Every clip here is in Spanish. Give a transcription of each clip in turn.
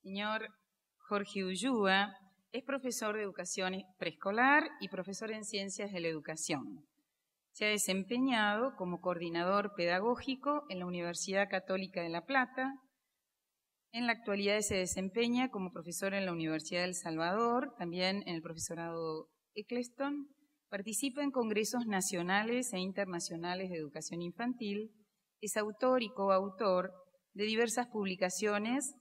señor Jorge Ulloa es profesor de educación preescolar y profesor en ciencias de la educación. Se ha desempeñado como coordinador pedagógico en la Universidad Católica de La Plata. En la actualidad se desempeña como profesor en la Universidad del Salvador, también en el profesorado Eccleston. Participa en congresos nacionales e internacionales de educación infantil. Es autor y coautor de diversas publicaciones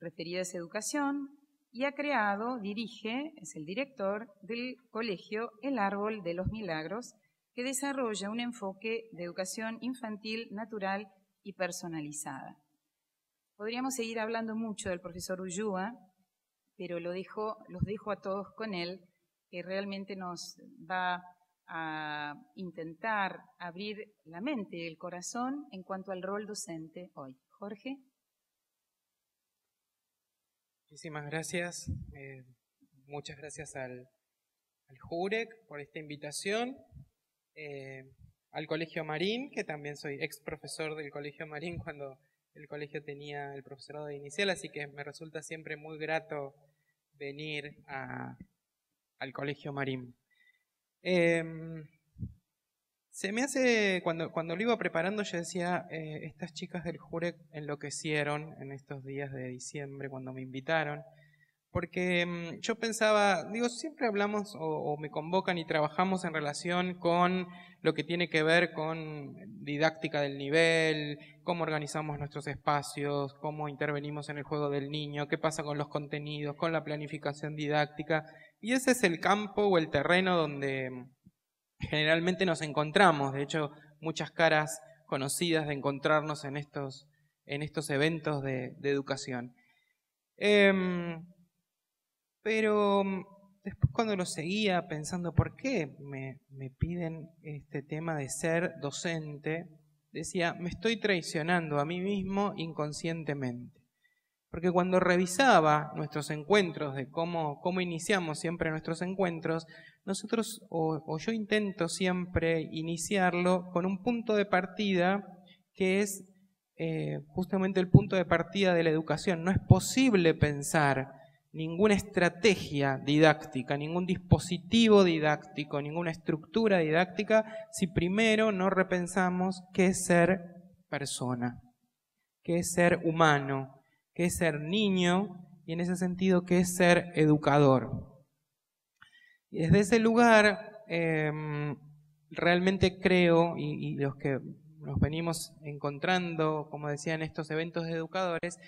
referidas a educación y ha creado, dirige, es el director del colegio El Árbol de los Milagros, que desarrolla un enfoque de educación infantil, natural y personalizada. Podríamos seguir hablando mucho del profesor Ulloa, pero los dejo a todos con él, que realmente nos va a intentar abrir la mente y el corazón en cuanto al rol docente hoy. Jorge. Muchísimas gracias. Muchas gracias al JUREC por esta invitación, al Colegio Marín, que también soy ex profesor del Colegio Marín cuando el colegio tenía el profesorado inicial, así que me resulta siempre muy grato venir al Colegio Marín. Se me hace, cuando lo iba preparando, yo decía, estas chicas del JUREC enloquecieron en estos días de diciembre cuando me invitaron, porque yo pensaba, siempre hablamos o me convocan y trabajamos en relación con lo que tiene que ver con didáctica del nivel, cómo organizamos nuestros espacios, cómo intervenimos en el juego del niño, qué pasa con los contenidos, con la planificación didáctica, y ese es el campo o el terreno donde generalmente nos encontramos. De hecho, muchas caras conocidas de encontrarnos en estos eventos de educación. Pero después, cuando lo seguía pensando por qué me piden este tema de ser docente, decía, me estoy traicionando a mí mismo inconscientemente. Porque cuando revisaba nuestros encuentros, de cómo iniciamos siempre nuestros encuentros, nosotros, o yo intento siempre iniciarlo con un punto de partida que es justamente el punto de partida de la educación. No es posible pensar ninguna estrategia didáctica, ningún dispositivo didáctico, ninguna estructura didáctica si primero no repensamos qué es ser persona, qué es ser humano, qué es ser niño y en ese sentido qué es ser educador. Y desde ese lugar realmente creo, y los que nos venimos encontrando, como decía, en estos eventos de educadores,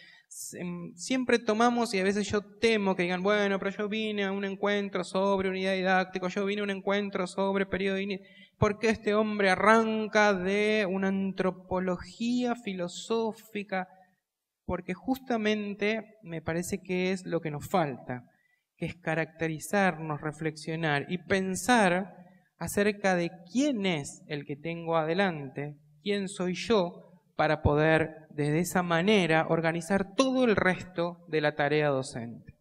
siempre tomamos, y a veces yo temo que digan, bueno, pero yo vine a un encuentro sobre unidad didáctica, yo vine a un encuentro sobre periodo de inicio. ¿Por qué este hombre arranca de una antropología filosófica? Porque justamente me parece que es lo que nos falta, que es caracterizarnos, reflexionar y pensar acerca de quién es el que tengo adelante, quién soy yo, para poder de esa manera organizar todo el resto de la tarea docente.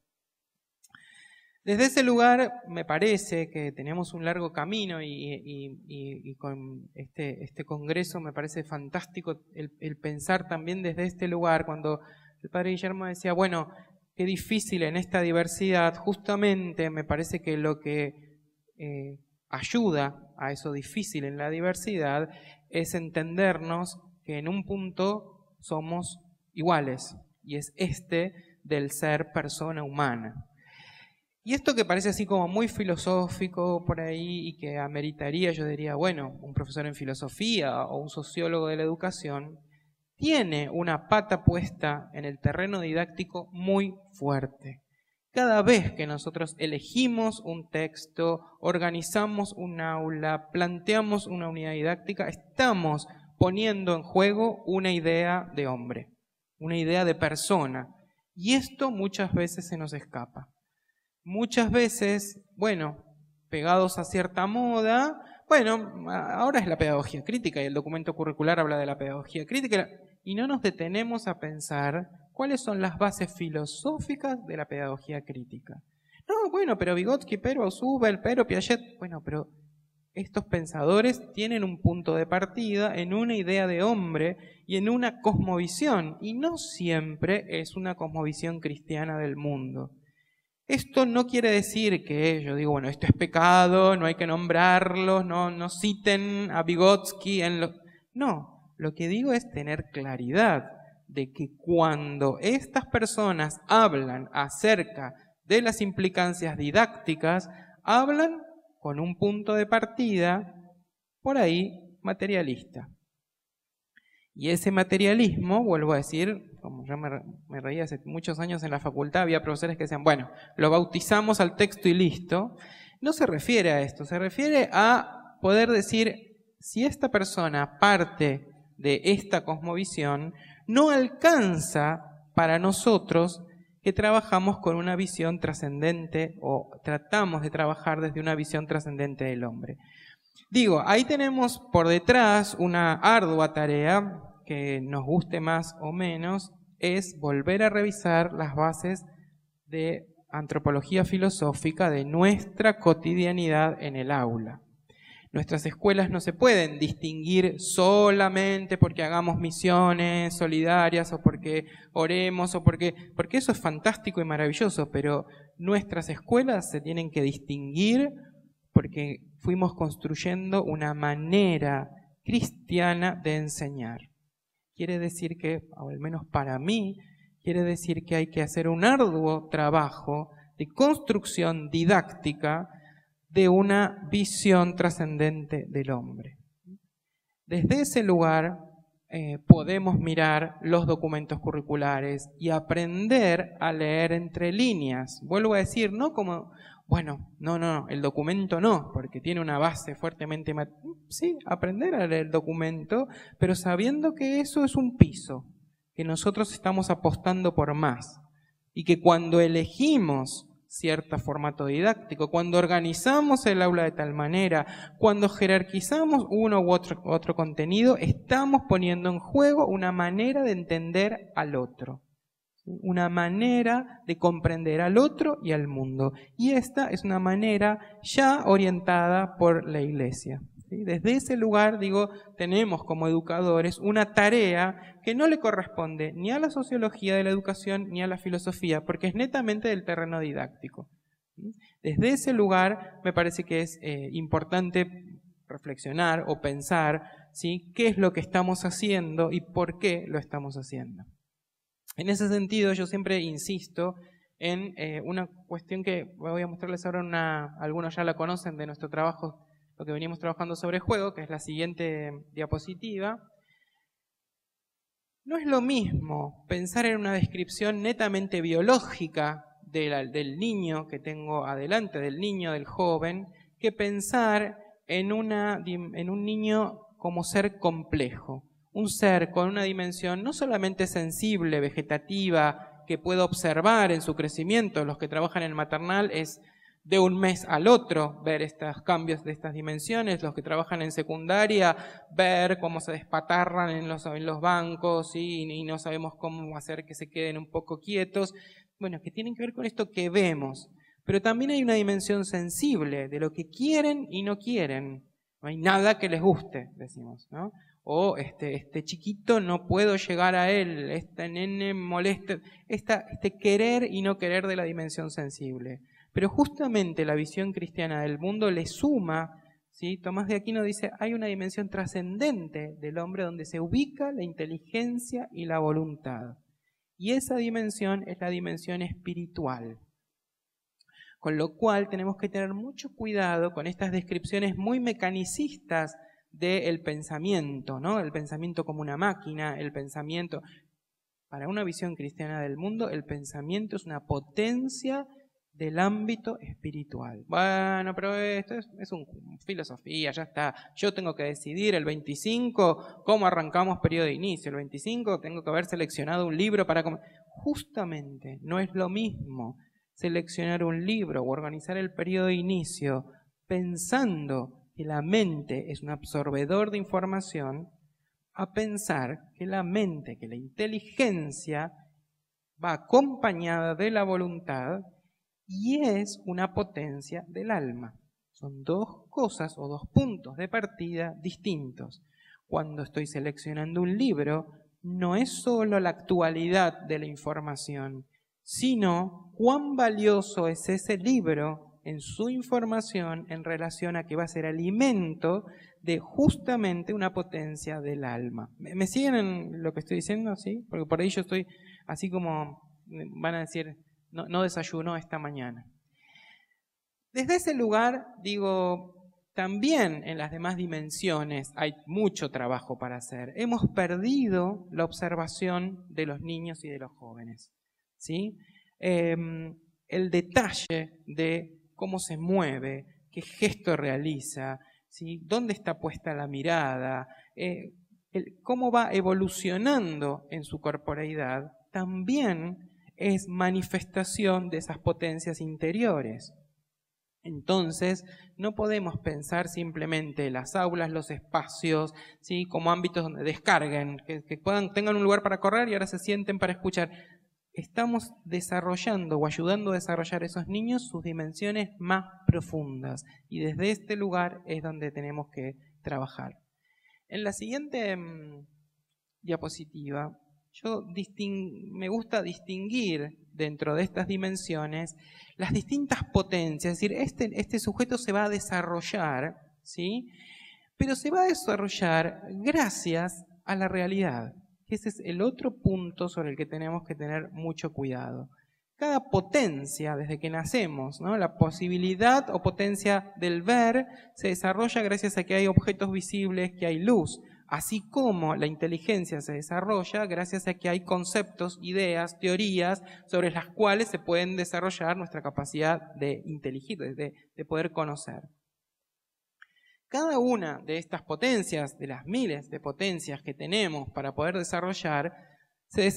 Desde ese lugar me parece que tenemos un largo camino y con este congreso me parece fantástico el pensar también desde este lugar. Cuando el padre Guillermo decía, bueno, qué difícil en esta diversidad, justamente me parece que lo que ayuda a eso difícil en la diversidad es entendernos que en un punto somos iguales, y es del ser persona humana. Y esto que parece así como muy filosófico por ahí y que ameritaría, yo diría, bueno, un profesor en filosofía o un sociólogo de la educación, tiene una pata puesta en el terreno didáctico muy fuerte. Cada vez que nosotros elegimos un texto, organizamos un aula, planteamos una unidad didáctica, estamos poniendo en juego una idea de hombre, una idea de persona. Y esto muchas veces se nos escapa. Muchas veces, bueno, pegados a cierta moda, bueno, ahora es la pedagogía crítica y el documento curricular habla de la pedagogía crítica y no nos detenemos a pensar cuáles son las bases filosóficas de la pedagogía crítica. No, bueno, pero Vygotsky, pero Zubel, pero Piaget, bueno, pero Estos pensadores tienen un punto de partida en una idea de hombre y en una cosmovisión, y no siempre es una cosmovisión cristiana del mundo. Esto no quiere decir que yo digo, bueno, esto es pecado, no hay que nombrarlo, no citen a Vygotsky en lo... No, lo que digo es tener claridad de que cuando estas personas hablan acerca de las implicancias didácticas, hablan con un punto de partida, por ahí, materialista. Y ese materialismo, vuelvo a decir, como yo me reía hace muchos años en la facultad, había profesores que decían, bueno, lo bautizamos al texto y listo. No se refiere a esto, se refiere a poder decir, si esta persona parte de esta cosmovisión, no alcanza para nosotros que trabajamos con una visión trascendente o tratamos de trabajar desde una visión trascendente del hombre. Digo, ahí tenemos por detrás una ardua tarea que nos guste más o menos, es volver a revisar las bases de antropología filosófica de nuestra cotidianidad en el aula. Nuestras escuelas no se pueden distinguir solamente porque hagamos misiones solidarias o porque oremos o porque eso es fantástico y maravilloso, pero nuestras escuelas se tienen que distinguir porque fuimos construyendo una manera cristiana de enseñar. Quiere decir que, o al menos para mí, quiere decir que hay que hacer un arduo trabajo de construcción didáctica de una visión trascendente del hombre. Desde ese lugar podemos mirar los documentos curriculares y aprender a leer entre líneas. Vuelvo a decir, no como, bueno, no, el documento no, porque tiene una base fuertemente... Sí, aprender a leer el documento, pero sabiendo que eso es un piso, que nosotros estamos apostando por más, y que cuando elegimos cierto formato didáctico, cuando organizamos el aula de tal manera, cuando jerarquizamos uno u otro contenido, estamos poniendo en juego una manera de entender al otro, una manera de comprender al otro y al mundo. Y esta es una manera ya orientada por la Iglesia. Desde ese lugar, digo, tenemos como educadores una tarea que no le corresponde ni a la sociología de la educación ni a la filosofía, porque es netamente del terreno didáctico. Desde ese lugar me parece que es importante reflexionar o pensar, ¿sí?, qué es lo que estamos haciendo y por qué lo estamos haciendo. En ese sentido, yo siempre insisto en una cuestión que voy a mostrarles ahora, algunos ya la conocen de nuestro trabajo, lo que venimos trabajando sobre juego, que es la siguiente diapositiva. No es lo mismo pensar en una descripción netamente biológica del niño que tengo adelante, del niño, del joven, que pensar en un niño como ser complejo. Un ser con una dimensión no solamente sensible, vegetativa, que puedo observar en su crecimiento. Los que trabajan en maternal es de un mes al otro ver estos cambios de estas dimensiones. Los que trabajan en secundaria, ver cómo se despatarran en los bancos y no sabemos cómo hacer que se queden un poco quietos. Bueno, que tienen que ver con esto que vemos. Pero también hay una dimensión sensible de lo que quieren y no quieren. No hay nada que les guste, decimos, ¿no? O este chiquito no puedo llegar a él, este nene molesta, este querer y no querer de la dimensión sensible. Pero justamente la visión cristiana del mundo le suma, ¿sí? Tomás de Aquino dice, hay una dimensión trascendente del hombre donde se ubica la inteligencia y la voluntad. Y esa dimensión es la dimensión espiritual. Con lo cual tenemos que tener mucho cuidado con estas descripciones muy mecanicistas del pensamiento, ¿no? El pensamiento como una máquina, el pensamiento... Para una visión cristiana del mundo, el pensamiento es una potencia del ámbito espiritual. Bueno, pero esto es una filosofía, ya está. Yo tengo que decidir el 25 cómo arrancamos periodo de inicio. El 25 tengo que haber seleccionado un libro para... Justamente, no es lo mismo seleccionar un libro o organizar el periodo de inicio pensando que la mente es un absorbedor de información, a pensar que la mente, que la inteligencia va acompañada de la voluntad y es una potencia del alma. Son dos cosas o dos puntos de partida distintos. Cuando estoy seleccionando un libro, no es solo la actualidad de la información, sino cuán valioso es ese libro en su información en relación a que va a ser alimento de justamente una potencia del alma. ¿Me siguen en lo que estoy diciendo? ¿Sí? Porque por ahí yo estoy así como, van a decir, no desayunó esta mañana. Desde ese lugar, digo, también en las demás dimensiones hay mucho trabajo para hacer. Hemos perdido la observación de los niños y de los jóvenes, ¿sí? El detalle de cómo se mueve, qué gesto realiza, ¿sí? Dónde está puesta la mirada, cómo va evolucionando en su corporeidad, también es manifestación de esas potencias interiores. Entonces, no podemos pensar simplemente las aulas, los espacios, ¿sí? Como ámbitos donde descarguen, que tengan un lugar para correr y ahora se sienten para escuchar. Estamos desarrollando o ayudando a desarrollar a esos niños sus dimensiones más profundas. Y desde este lugar es donde tenemos que trabajar. En la siguiente diapositiva, me gusta distinguir dentro de estas dimensiones las distintas potencias. Es decir, este sujeto se va a desarrollar, ¿sí? Pero se va a desarrollar gracias a la realidad. Ese es el otro punto sobre el que tenemos que tener mucho cuidado. Cada potencia, desde que nacemos, ¿no? La posibilidad o potencia del ver se desarrolla gracias a que hay objetos visibles, que hay luz. Así como la inteligencia se desarrolla gracias a que hay conceptos, ideas, teorías sobre las cuales se pueden desarrollar nuestra capacidad de inteligir, de poder conocer. Cada una de estas potencias, de las miles de potencias que tenemos para poder desarrollar,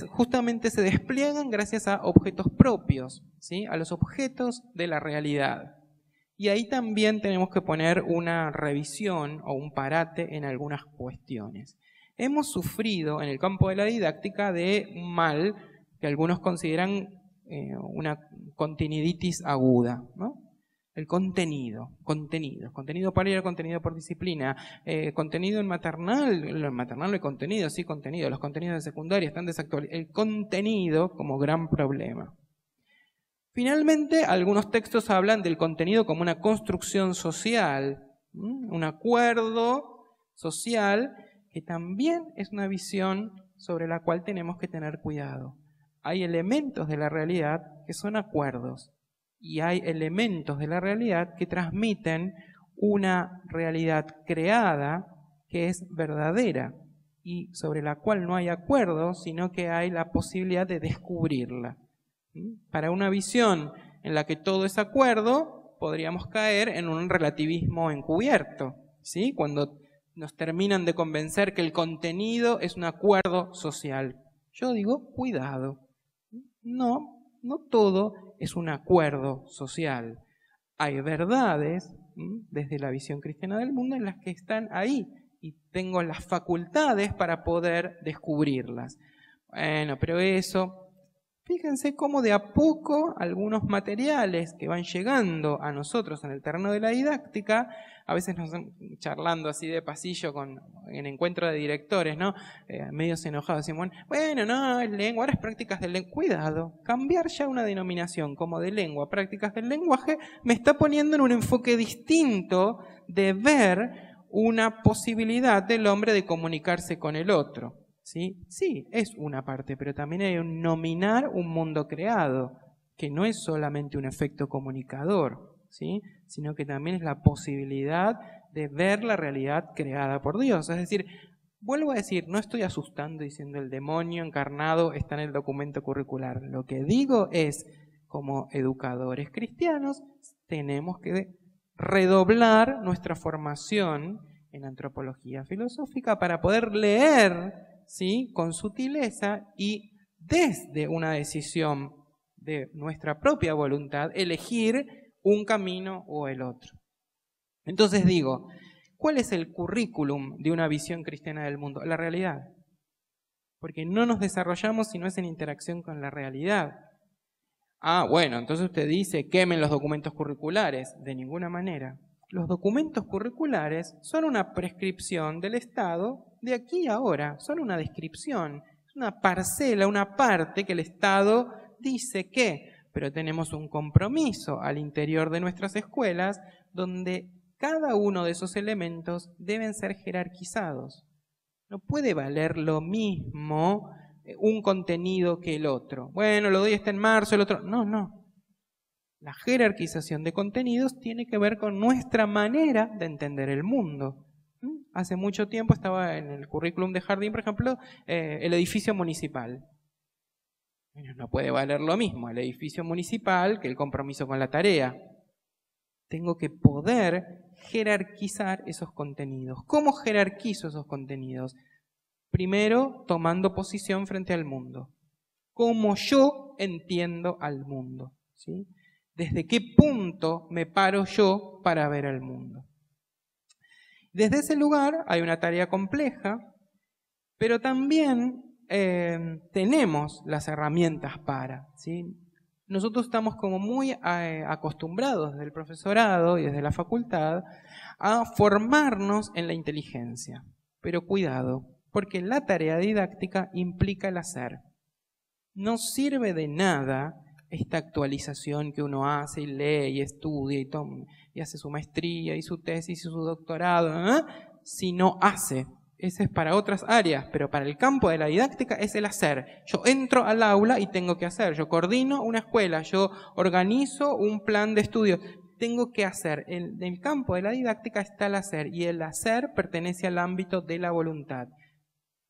justamente se despliegan gracias a objetos propios, ¿sí? A los objetos de la realidad. Y ahí también tenemos que poner una revisión o un parate en algunas cuestiones. Hemos sufrido en el campo de la didáctica de un mal que algunos consideran una continiditis aguda, ¿no? El contenido para ir al contenido por disciplina, contenido en maternal no hay contenido, sí contenido, los contenidos de secundaria están desactualizados, el contenido como gran problema. Finalmente, algunos textos hablan del contenido como una construcción social, un acuerdo social, que también es una visión sobre la cual tenemos que tener cuidado. Hay elementos de la realidad que son acuerdos y hay elementos de la realidad que transmiten una realidad creada que es verdadera y sobre la cual no hay acuerdo, sino que hay la posibilidad de descubrirla. Para una visión en la que todo es acuerdo, podríamos caer en un relativismo encubierto, ¿sí? Cuando nos terminan de convencer que el contenido es un acuerdo social. Yo digo, cuidado. No todo es un acuerdo social. Hay verdades, desde la visión cristiana del mundo, en las que están ahí y tengo las facultades para poder descubrirlas. Bueno, pero eso... Fíjense cómo de a poco algunos materiales que van llegando a nosotros en el terreno de la didáctica, a veces nos charlando así de pasillo en encuentro de directores, ¿no? Medios enojados, decimos, bueno, no, es lengua, ahora es prácticas del lenguaje. Cuidado, cambiar ya una denominación como de lengua, prácticas del lenguaje, me está poniendo en un enfoque distinto de ver una posibilidad del hombre de comunicarse con el otro. ¿Sí? Sí, es una parte, pero también hay un nominar un mundo creado, que no es solamente un efecto comunicador, ¿sí? Sino que también es la posibilidad de ver la realidad creada por Dios. Es decir, vuelvo a decir, no estoy asustando diciendo el demonio encarnado está en el documento curricular. Lo que digo es, como educadores cristianos, tenemos que redoblar nuestra formación en antropología filosófica para poder leer, ¿sí? Con sutileza y desde una decisión de nuestra propia voluntad, elegir un camino o el otro. Entonces digo, ¿cuál es el currículum de una visión cristiana del mundo? La realidad. Porque no nos desarrollamos si no es en interacción con la realidad. Ah, bueno, entonces usted dice, quemen los documentos curriculares. De ninguna manera. Los documentos curriculares son una prescripción del Estado de aquí a ahora, son una descripción, es una parcela, una parte que el Estado dice que, pero tenemos un compromiso al interior de nuestras escuelas donde cada uno de esos elementos deben ser jerarquizados. No puede valer lo mismo un contenido que el otro. Bueno, lo de hoy está en marzo, el otro... No. La jerarquización de contenidos tiene que ver con nuestra manera de entender el mundo. Hace mucho tiempo estaba en el currículum de jardín, por ejemplo, el edificio municipal. Bueno, no puede valer lo mismo el edificio municipal que el compromiso con la tarea. Tengo que poder jerarquizar esos contenidos. ¿Cómo jerarquizo esos contenidos? Primero, tomando posición frente al mundo. ¿Cómo yo entiendo al mundo? ¿Sí? ¿Desde qué punto me paro yo para ver al mundo? Desde ese lugar hay una tarea compleja, pero también tenemos las herramientas para, ¿sí? Nosotros estamos como muy acostumbrados desde el profesorado y desde la facultad a formarnos en la inteligencia. Pero cuidado, porque la tarea didáctica implica el hacer. No sirve de nada esta actualización que uno hace y lee y estudia y hace su maestría y su tesis y su doctorado, si no hace. Ese es para otras áreas, pero para el campo de la didáctica es el hacer. Yo entro al aula y tengo que hacer. Yo coordino una escuela, yo organizo un plan de estudio. Tengo que hacer. En el campo de la didáctica está el hacer, y el hacer pertenece al ámbito de la voluntad.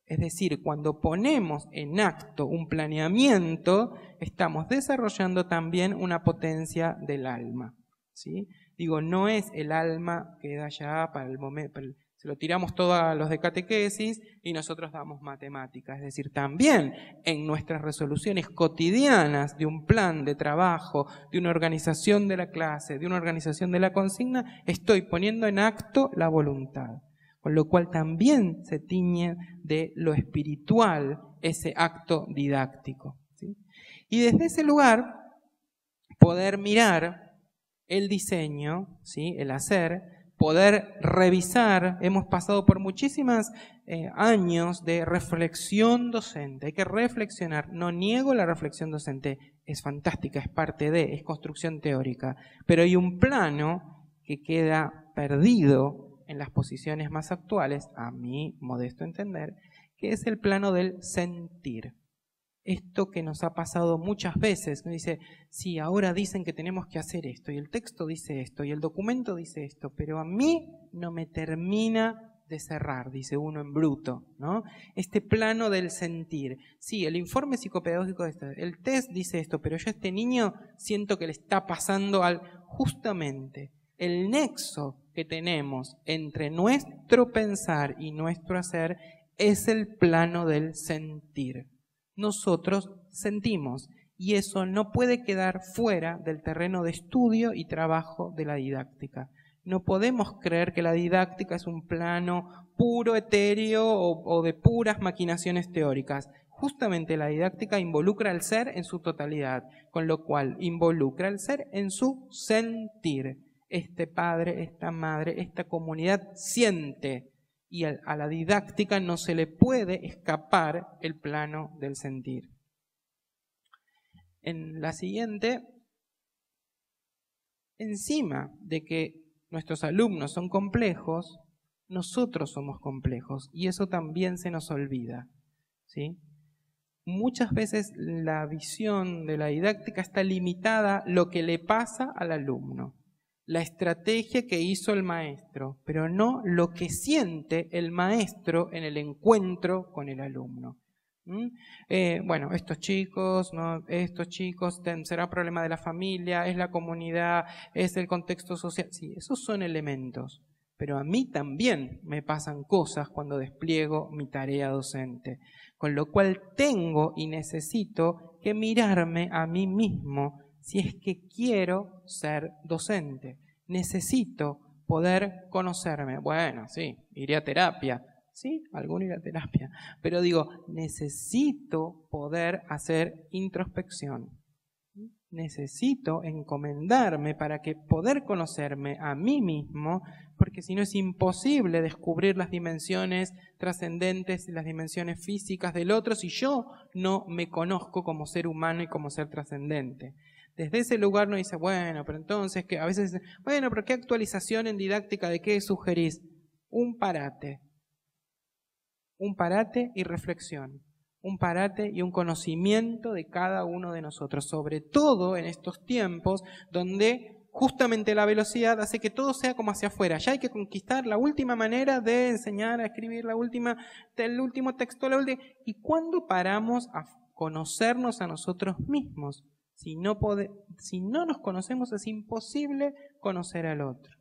Es decir, cuando ponemos en acto un planeamiento, estamos desarrollando también una potencia del alma, ¿sí? Digo, no es el alma que da ya para el momento, se lo tiramos todo a los de catequesis y nosotros damos matemáticas. Es decir, también en nuestras resoluciones cotidianas de un plan de trabajo, de una organización de la clase, de una organización de la consigna, estoy poniendo en acto la voluntad. Con lo cual también se tiñe de lo espiritual ese acto didáctico, ¿sí? Y desde ese lugar poder mirar el diseño, ¿sí? El hacer, poder revisar. Hemos pasado por muchísimos años de reflexión docente. Hay que reflexionar. No niego la reflexión docente, es fantástica, es parte de, es construcción teórica. Pero hay un plano que queda perdido en las posiciones más actuales, a mi modesto entender, que es el plano del sentir. Esto que nos ha pasado muchas veces, nos dice, sí, ahora dicen que tenemos que hacer esto, y el texto dice esto, y el documento dice esto, pero a mí no me termina de cerrar, dice uno en bruto, ¿no? Este plano del sentir. Sí, el informe psicopedagógico de esto, el test dice esto, pero yo a este niño siento que le está pasando justamente el nexo que tenemos entre nuestro pensar y nuestro hacer es el plano del sentir. Nosotros sentimos, y eso no puede quedar fuera del terreno de estudio y trabajo de la didáctica. No podemos creer que la didáctica es un plano puro, etéreo o de puras maquinaciones teóricas. Justamente la didáctica involucra al ser en su totalidad, con lo cual involucra al ser en su sentir. Este padre, esta madre, esta comunidad siente, y a la didáctica no se le puede escapar el plano del sentir. En la siguiente, encima de que nuestros alumnos son complejos, nosotros somos complejos, y eso también se nos olvida, ¿sí? Muchas veces la visión de la didáctica está limitada a lo que le pasa al alumno, la estrategia que hizo el maestro, pero no lo que siente el maestro en el encuentro con el alumno. Bueno, estos chicos, será problema de la familia, es la comunidad, es el contexto social. Sí, esos son elementos, pero a mí también me pasan cosas cuando despliego mi tarea docente, con lo cual tengo y necesito que mirarme a mí mismo si es que quiero ser docente. Necesito poder conocerme. Bueno, sí, iré a terapia. Sí, alguno irá a terapia. Pero digo, necesito poder hacer introspección. necesito encomendarme para que poder conocerme a mí mismo, porque si no es imposible descubrir las dimensiones trascendentes y las dimensiones físicas del otro si yo no me conozco como ser humano y como ser trascendente. Desde ese lugar uno dice, bueno, pero entonces, que a veces dicen, bueno, pero ¿qué actualización en didáctica de qué sugerís? Un parate y reflexión. Un parate y un conocimiento de cada uno de nosotros, sobre todo en estos tiempos donde justamente la velocidad hace que todo sea como hacia afuera. Ya hay que conquistar la última manera de enseñar a escribir, el último texto, ¿y cuándo paramos a conocernos a nosotros mismos? Si no nos conocemos es imposible conocer al otro.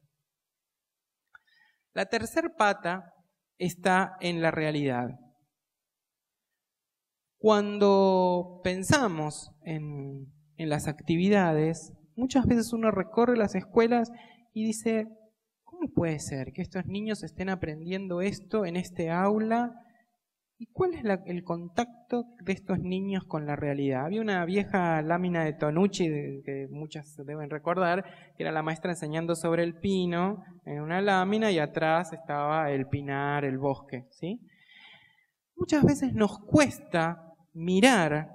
La tercer pata está en la realidad. Cuando pensamos en las actividades, muchas veces uno recorre las escuelas y dice, ¿cómo puede ser que estos niños estén aprendiendo esto en este aula? ¿Y cuál es el contacto de estos niños con la realidad? Había una vieja lámina de Tonucci, que muchas deben recordar, que era la maestra enseñando sobre el pino en una lámina y atrás estaba el pinar, el bosque, ¿sí? Muchas veces nos cuesta mirar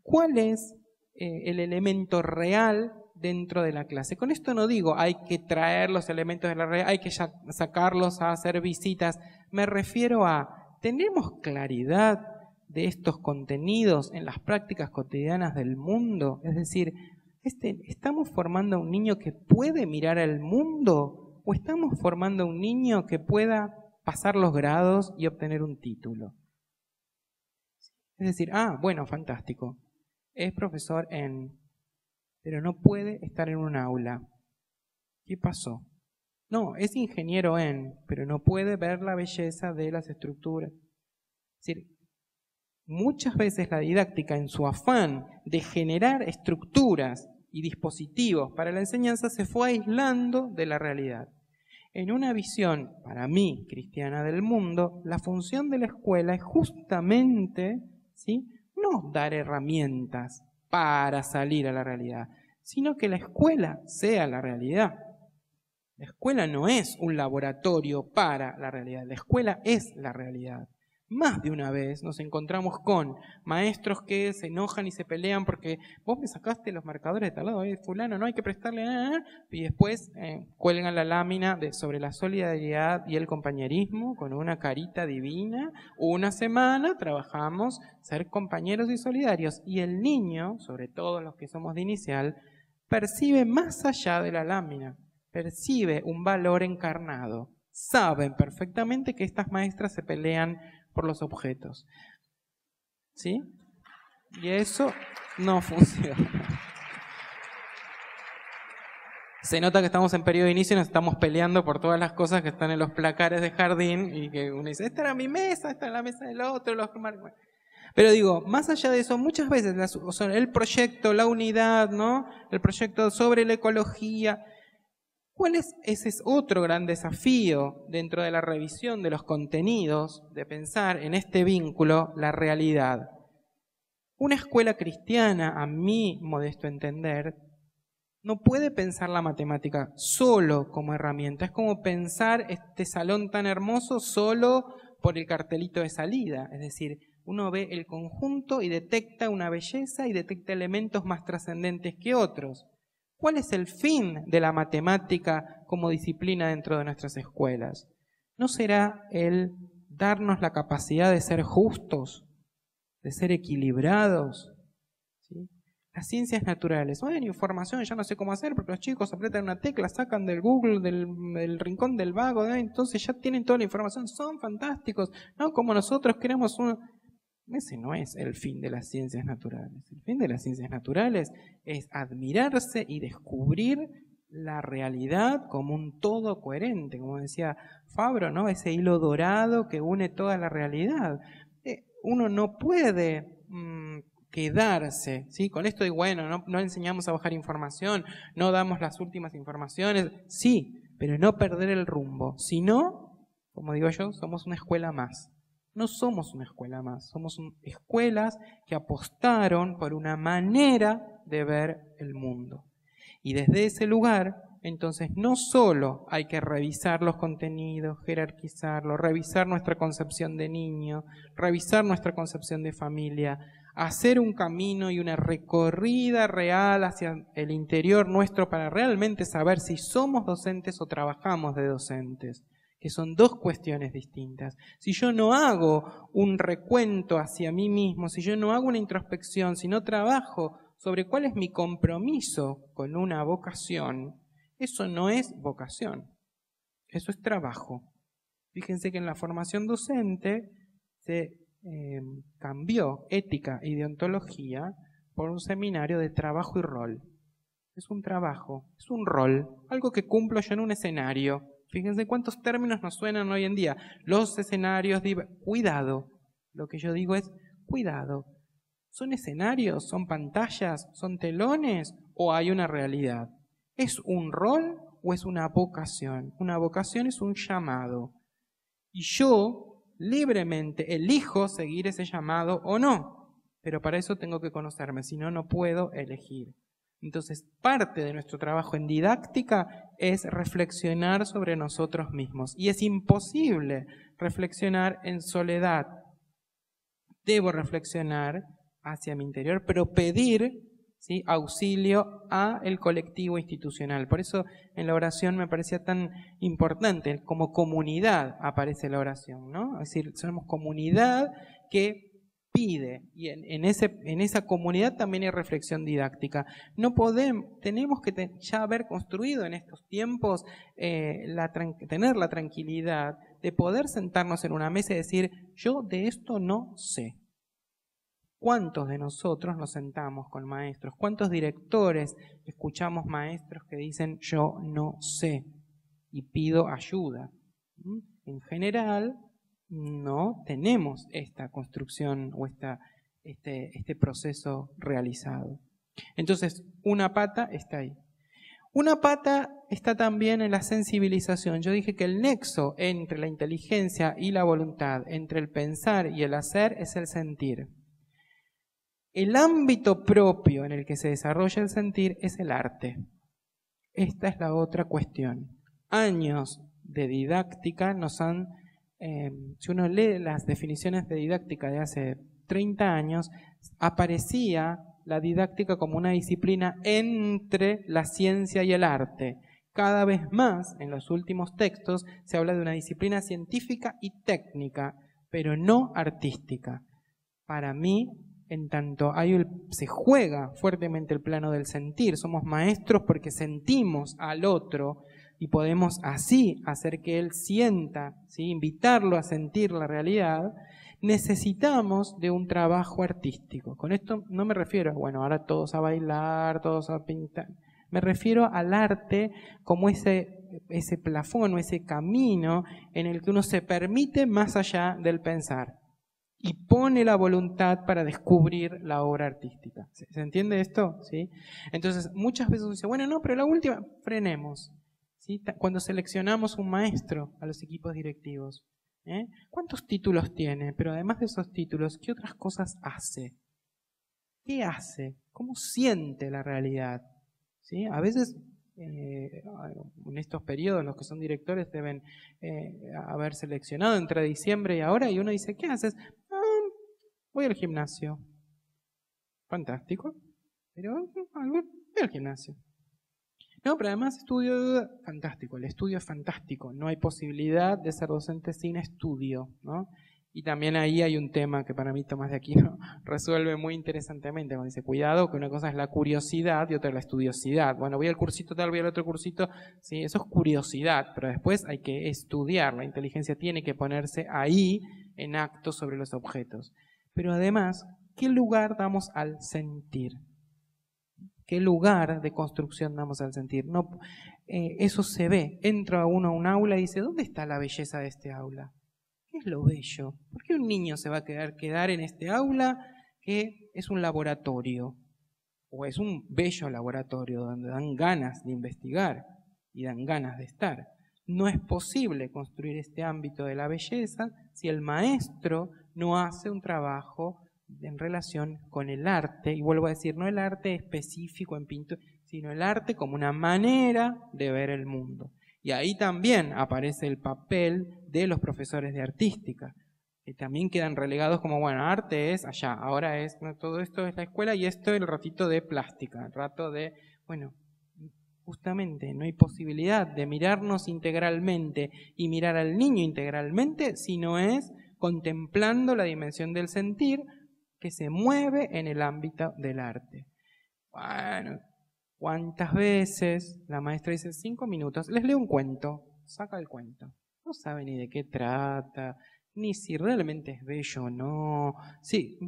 cuál es el elemento real dentro de la clase. Con esto no digo hay que traer los elementos de la realidad, hay que sacarlos a hacer visitas. Me refiero a, ¿tenemos claridad de estos contenidos en las prácticas cotidianas del mundo? Es decir, ¿estamos formando a un niño que puede mirar al mundo? ¿O estamos formando a un niño que pueda pasar los grados y obtener un título? Es decir, bueno, fantástico. Es profesor pero no puede estar en un aula. ¿Qué pasó? No, es ingeniero pero no puede ver la belleza de las estructuras. Es decir, muchas veces la didáctica, en su afán de generar estructuras y dispositivos para la enseñanza, se fue aislando de la realidad. En una visión, para mí, cristiana del mundo, la función de la escuela es justamente, ¿sí?, no dar herramientas para salir a la realidad, sino que la escuela sea la realidad. La escuela no es un laboratorio para la realidad, la escuela es la realidad. Más de una vez nos encontramos con maestros que se enojan y se pelean porque vos me sacaste los marcadores de tal lado, fulano, no hay que prestarle nada, y después cuelgan la lámina sobre la solidaridad y el compañerismo con una carita divina. Una semana trabajamos ser compañeros y solidarios, y el niño, sobre todo los que somos de inicial, percibe más allá de la lámina, percibe un valor encarnado. Saben perfectamente que estas maestras se pelean por los objetos, ¿sí? Y eso no funciona. Se nota que estamos en periodo de inicio y nos estamos peleando por todas las cosas que están en los placares de jardín y que uno dice, esta era mi mesa, esta era la mesa del otro. Pero digo, más allá de eso, muchas veces el proyecto, la unidad, ¿no?, el proyecto sobre la ecología. Ese es otro gran desafío dentro de la revisión de los contenidos, de pensar en este vínculo, la realidad. Una escuela cristiana, a mi modesto entender, no puede pensar la matemática solo como herramienta. Es como pensar este salón tan hermoso solo por el cartelito de salida. Es decir, uno ve el conjunto y detecta una belleza y detecta elementos más trascendentes que otros. ¿Cuál es el fin de la matemática como disciplina dentro de nuestras escuelas? ¿No será el darnos la capacidad de ser justos, de ser equilibrados? ¿Sí? Las ciencias naturales. Bueno, información ya no sé cómo hacer porque los chicos apretan una tecla, sacan del Google, del rincón del vago, entonces ya tienen toda la información, son fantásticos, ¿no? Como nosotros queremos uno. Ese no es el fin de las ciencias naturales. El fin de las ciencias naturales es admirarse y descubrir la realidad como un todo coherente, como decía Fabro, ¿no? Ese hilo dorado que une toda la realidad. Uno no puede quedarse, ¿sí? Con esto de, bueno, no enseñamos a bajar información, no damos las últimas informaciones, sí, pero no perder el rumbo. Si no, como digo yo, somos una escuela más. No somos una escuela más, somos escuelas que apostaron por una manera de ver el mundo. Y desde ese lugar, entonces, no solo hay que revisar los contenidos, jerarquizarlos, revisar nuestra concepción de niño, revisar nuestra concepción de familia, hacer un camino y una recorrida real hacia el interior nuestro para realmente saber si somos docentes o trabajamos de docentes, que son dos cuestiones distintas. Si yo no hago un recuento hacia mí mismo, si yo no hago una introspección, si no trabajo sobre cuál es mi compromiso con una vocación, eso no es vocación, eso es trabajo. Fíjense que en la formación docente se cambió ética y deontología por un seminario de trabajo y rol. Es un trabajo, es un rol, algo que cumplo yo en un escenario. Fíjense cuántos términos nos suenan hoy en día. Los escenarios, cuidado. Lo que yo digo es, cuidado. ¿Son escenarios? ¿Son pantallas? ¿Son telones? ¿O hay una realidad? ¿Es un rol o es una vocación? Una vocación es un llamado. Y yo libremente elijo seguir ese llamado o no. Pero para eso tengo que conocerme, si no, no puedo elegir. Entonces, parte de nuestro trabajo en didáctica es reflexionar sobre nosotros mismos. Y es imposible reflexionar en soledad. Debo reflexionar hacia mi interior, pero pedir, ¿sí?, auxilio al colectivo institucional. Por eso en la oración me parecía tan importante, como comunidad aparece la oración, ¿no? Es decir, somos comunidad que pide, y en esa comunidad también hay reflexión didáctica. No podemos, tenemos que ya haber construido en estos tiempos, tener la tranquilidad de poder sentarnos en una mesa y decir, yo de esto no sé. ¿Cuántos de nosotros nos sentamos con maestros? ¿Cuántos directores escuchamos maestros que dicen yo no sé y pido ayuda? En general no tenemos esta construcción o este proceso realizado. Entonces, una pata está ahí. Una pata está también en la sensibilización. Yo dije que el nexo entre la inteligencia y la voluntad, entre el pensar y el hacer, es el sentir. El ámbito propio en el que se desarrolla el sentir es el arte. Esta es la otra cuestión. Años de didáctica nos han, si uno lee las definiciones de didáctica de hace 30 años, aparecía la didáctica como una disciplina entre la ciencia y el arte. Cada vez más, en los últimos textos, se habla de una disciplina científica y técnica, pero no artística. Para mí, en tanto se juega fuertemente el plano del sentir, somos maestros porque sentimos al otro y podemos así hacer que él sienta, ¿sí?, invitarlo a sentir la realidad, necesitamos de un trabajo artístico. Con esto no me refiero a, bueno, ahora todos a bailar, todos a pintar. Me refiero al arte como ese plafón o ese camino en el que uno se permite más allá del pensar y pone la voluntad para descubrir la obra artística. ¿Se entiende esto? ¿Sí? Entonces, muchas veces uno dice, bueno, no, pero la última, frenemos. ¿Sí? Cuando seleccionamos un maestro a los equipos directivos, ¿cuántos títulos tiene? Pero además de esos títulos, ¿qué otras cosas hace? ¿Qué hace? ¿Cómo siente la realidad? ¿Sí? A veces, en estos periodos, los que son directores deben haber seleccionado entre diciembre y ahora, y uno dice, ¿qué haces? Voy al gimnasio. Fantástico. Pero voy al gimnasio. No, pero además estudio, fantástico, el estudio es fantástico. No hay posibilidad de ser docente sin estudio, ¿no? Y también ahí hay un tema que para mí Tomás de Aquino resuelve muy interesantemente. Cuando dice, cuidado, que una cosa es la curiosidad y otra es la estudiosidad. Bueno, voy al cursito tal, voy al otro cursito. Sí, eso es curiosidad, pero después hay que estudiar. La inteligencia tiene que ponerse ahí en acto sobre los objetos. Pero además, ¿qué lugar damos al sentir? ¿Qué lugar de construcción damos al sentir? No, eso se ve. Entra uno a un aula y dice, ¿dónde está la belleza de este aula? ¿Qué es lo bello? ¿Por qué un niño se va a quedar en este aula que es un laboratorio? O es un bello laboratorio donde dan ganas de investigar y dan ganas de estar. No es posible construir este ámbito de la belleza si el maestro no hace un trabajo en relación con el arte, y vuelvo a decir, no el arte específico en pintura, sino el arte como una manera de ver el mundo. Y ahí también aparece el papel de los profesores de artística, que también quedan relegados como, bueno, arte es allá, ahora es, no, todo esto es la escuela y esto es el ratito de plástica, el rato de, bueno, justamente no hay posibilidad de mirarnos integralmente y mirar al niño integralmente si no es contemplando la dimensión del sentir que se mueve en el ámbito del arte. Bueno, ¿cuántas veces la maestra dice 5 minutos? Les leo un cuento, saca el cuento. No sabe ni de qué trata, ni si realmente es bello o no. Sí,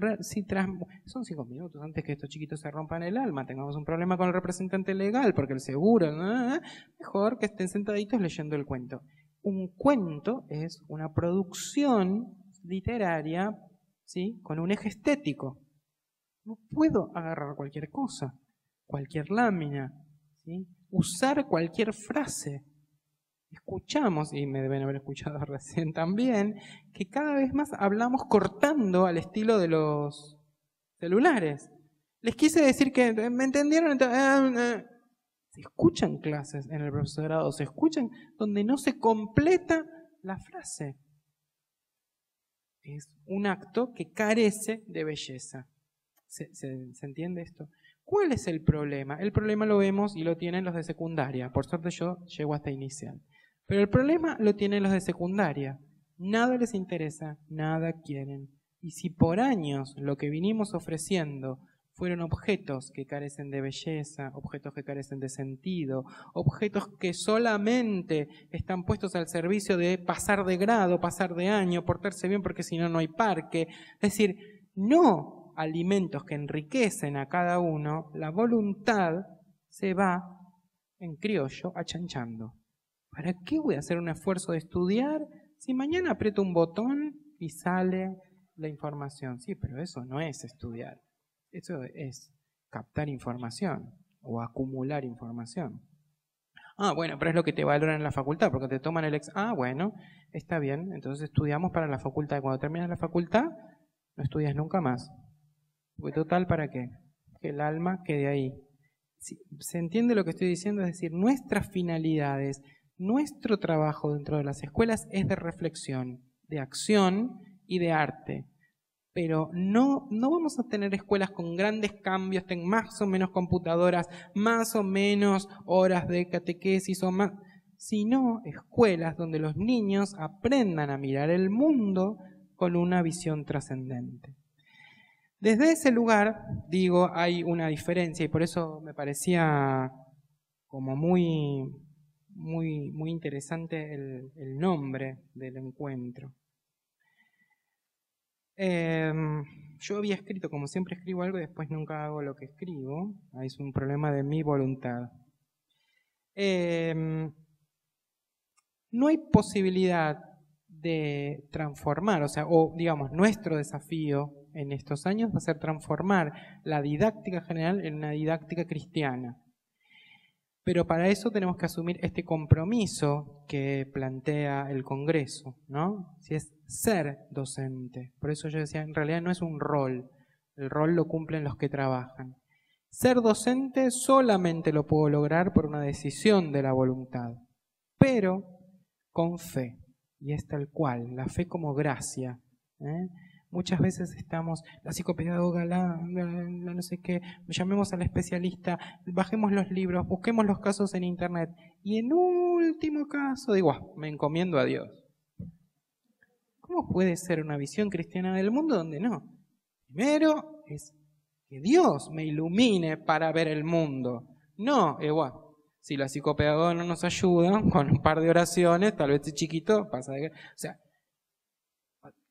son 5 minutos antes que estos chiquitos se rompan el alma, tengamos un problema con el representante legal, porque el seguro, mejor que estén sentaditos leyendo el cuento. Un cuento es una producción literaria, ¿sí?, con un eje estético. No puedo agarrar cualquier cosa, cualquier lámina, ¿sí?, usar cualquier frase. Escuchamos, y me deben haber escuchado recién también, que cada vez más hablamos cortando al estilo de los celulares. Les quise decir que, ¿me entendieron? Se escuchan clases en el profesorado, se escuchan donde no se completa la frase. Es un acto que carece de belleza. ¿Se entiende esto? ¿Cuál es el problema? El problema lo vemos y lo tienen los de secundaria. Por suerte yo llego hasta inicial. Pero el problema lo tienen los de secundaria. Nada les interesa, nada quieren. Y si por años lo que vinimos ofreciendo fueron objetos que carecen de belleza, objetos que carecen de sentido, objetos que solamente están puestos al servicio de pasar de grado, pasar de año, portarse bien porque si no, no hay parque. Es decir, no alimentos que enriquecen a cada uno, la voluntad se va, en criollo, achanchando. ¿Para qué voy a hacer un esfuerzo de estudiar si mañana aprieto un botón y sale la información? Sí, pero eso no es estudiar. Eso es captar información o acumular información. Ah, bueno, pero es lo que te valoran en la facultad, porque te toman el examen. Ah, bueno, está bien, entonces estudiamos para la facultad. Y cuando terminas la facultad, no estudias nunca más. Porque total, ¿para qué? Que el alma quede ahí. ¿Se entiende lo que estoy diciendo? Es decir, nuestras finalidades, nuestro trabajo dentro de las escuelas es de reflexión, de acción y de arte. Pero no vamos a tener escuelas con grandes cambios, más o menos computadoras, más o menos horas de catequesis, sino escuelas donde los niños aprendan a mirar el mundo con una visión trascendente. Desde ese lugar, digo, hay una diferencia y por eso me parecía como muy interesante el nombre del encuentro. Yo había escrito, como siempre escribo algo y después nunca hago lo que escribo. Ahí es un problema de mi voluntad. No hay posibilidad de transformar, o digamos, nuestro desafío en estos años va a ser transformar la didáctica general en una didáctica cristiana. Pero para eso tenemos que asumir este compromiso que plantea el Congreso, ¿no? Si es ser docente. Por eso yo decía, en realidad no es un rol. El rol lo cumplen los que trabajan. Ser docente solamente lo puedo lograr por una decisión de la voluntad, pero con fe. Y es tal cual, la fe como gracia. Muchas veces estamos, la psicopedagoga, la no sé qué, llamemos al especialista, bajemos los libros, busquemos los casos en internet y en último caso digo, me encomiendo a Dios. ¿Cómo puede ser una visión cristiana del mundo donde no? Primero es que Dios me ilumine para ver el mundo. No, si la psicopedagoga no nos ayuda con un par de oraciones, tal vez este chiquito pasa de que... O sea,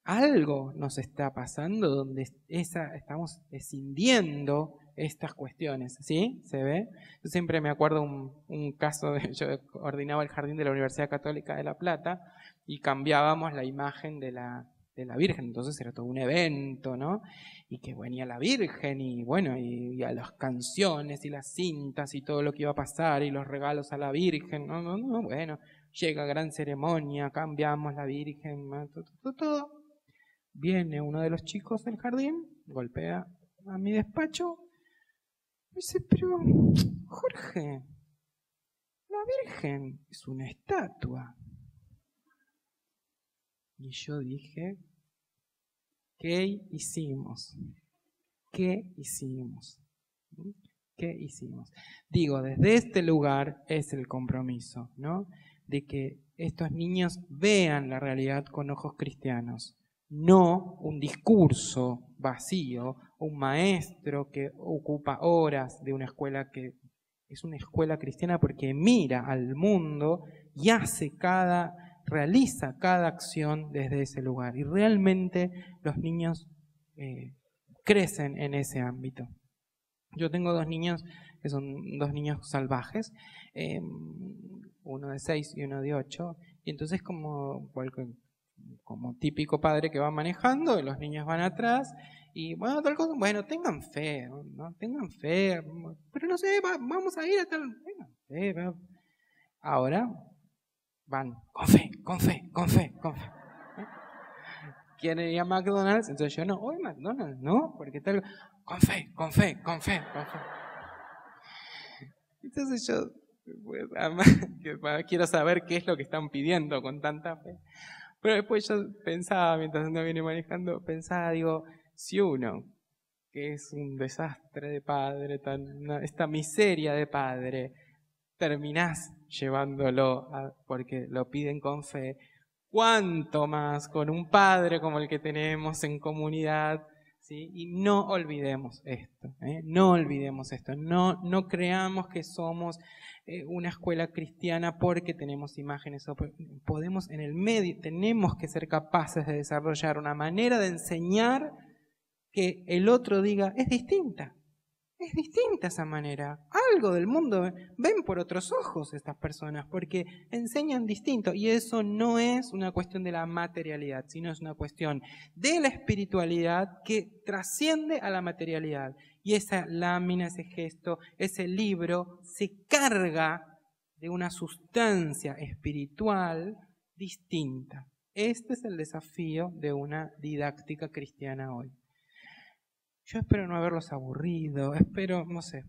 algo nos está pasando donde estamos escindiendo estas cuestiones, ¿sí? ¿Se ve? Yo siempre me acuerdo un caso, yo coordinaba el jardín de la Universidad Católica de La Plata y cambiábamos la imagen de la Virgen, entonces era todo un evento, ¿no? Y que venía la Virgen y bueno, y a las canciones y las cintas y todo lo que iba a pasar y los regalos a la Virgen, no, bueno, llega gran ceremonia, cambiamos la Virgen, todo. Viene uno de los chicos del jardín golpea a mi despacho. Me dice, pero Jorge, la Virgen es una estatua. Y yo dije, ¿qué hicimos? ¿Qué hicimos? ¿Qué hicimos? Digo, desde este lugar es el compromiso, ¿no? De que estos niños vean la realidad con ojos cristianos, no un discurso vacío, un maestro que ocupa horas de una escuela que es una escuela cristiana porque mira al mundo y realiza cada acción desde ese lugar. Y realmente los niños crecen en ese ámbito. Yo tengo 2 niños que son 2 niños salvajes, uno de 6 y uno de 8, y entonces como típico padre que va manejando, los niños van atrás, y bueno, tal cosa, bueno, tengan fe, ¿no? Tengan fe, pero no sé, vamos a ir a tal, tengan fe, ahora van, con fe, con fe, con fe, con fe. Quieren ir a McDonald's, entonces yo no, hoy McDonald's, ¿no? Porque tal, con fe, con fe, con fe, con fe. Entonces yo, pues, además, quiero saber qué es lo que están pidiendo con tanta fe. Pero después yo pensaba, mientras uno viene manejando, digo, si uno, que es un desastre de padre, esta miseria de padre, terminás llevándolo porque lo piden con fe, ¿cuánto más con un padre como el que tenemos en comunidad? ¿Sí? Y no olvidemos esto, no olvidemos esto, no creamos que somos una escuela cristiana porque tenemos imágenes, podemos en el medio, tenemos que ser capaces de desarrollar una manera de enseñar que el otro diga, es distinta esa manera. Algo del mundo ven por otros ojos estas personas porque enseñan distinto y eso no es una cuestión de la materialidad, sino es una cuestión de la espiritualidad que trasciende a la materialidad. Y esa lámina, ese gesto, ese libro se carga de una sustancia espiritual distinta. Este es el desafío de una didáctica cristiana hoy. Yo espero no haberlos aburrido, no sé,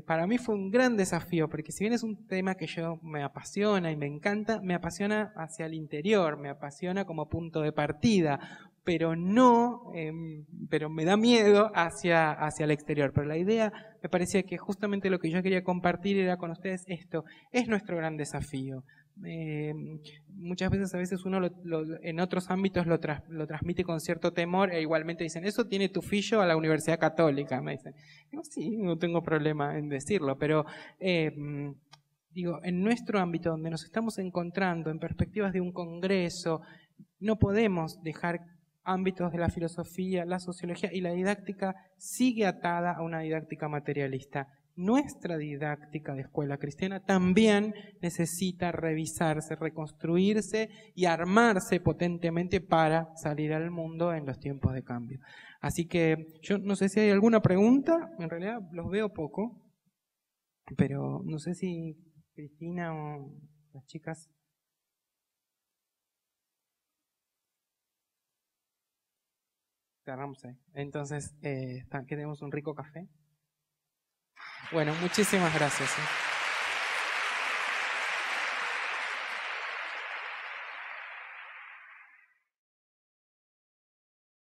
para mí fue un gran desafío, porque si bien es un tema que me apasiona y me encanta, me apasiona hacia el interior, me apasiona como punto de partida, pero me da miedo hacia el exterior. Pero la idea, me parecía que justamente lo que yo quería compartir era con ustedes esto, es nuestro gran desafío. Muchas veces, a veces uno en otros ámbitos lo transmite con cierto temor e igualmente dicen, eso tiene tu fillo a la Universidad Católica, me dicen. Digo, sí, no tengo problema en decirlo, pero digo, en nuestro ámbito donde nos estamos encontrando en perspectivas de un congreso, no podemos dejar ámbitos de la filosofía, la sociología y la didáctica sigue atada a una didáctica materialista. Nuestra didáctica de escuela cristiana también necesita revisarse, reconstruirse y armarse potentemente para salir al mundo en los tiempos de cambio. Así que yo no sé si hay alguna pregunta, en realidad los veo poco, pero no sé si Cristina o las chicas... Cerramos ahí. Entonces, que tenemos un rico café. Bueno, muchísimas gracias.